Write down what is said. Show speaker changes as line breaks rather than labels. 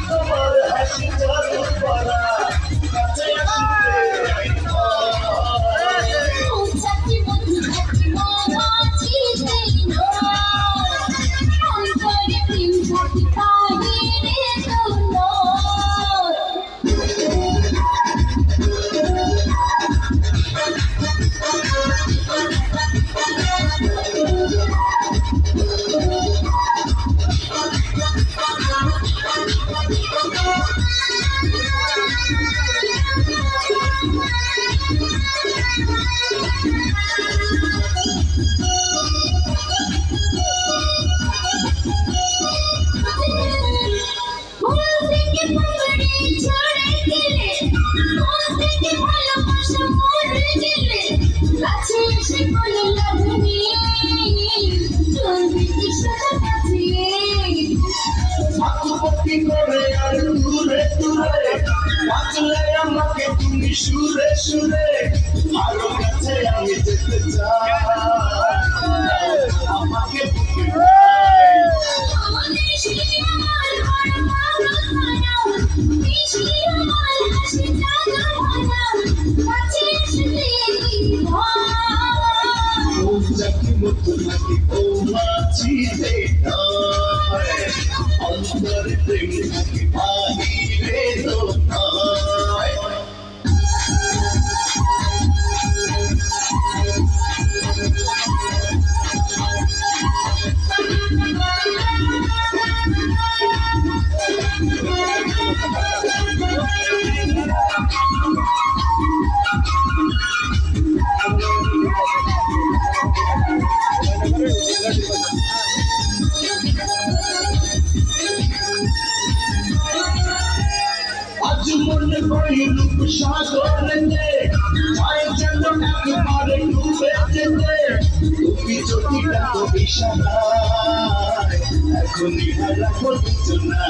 তোমার হাসি জাদু করা কাছে করে আর দূরে দূরে ডাকলে আমাকে তুমি সুরে সুরে আরো কাছে আমি যেতে চাই আমাকে তোমাকে মাছিতে অন্তর প্রেম থাকে বাহিরে তো আজ মনে করি রূপ সাগরেতে যায় যেন একবারে ডুবে যেতে তুমি যদি এত বিষাদায় এখনই হারা করছো না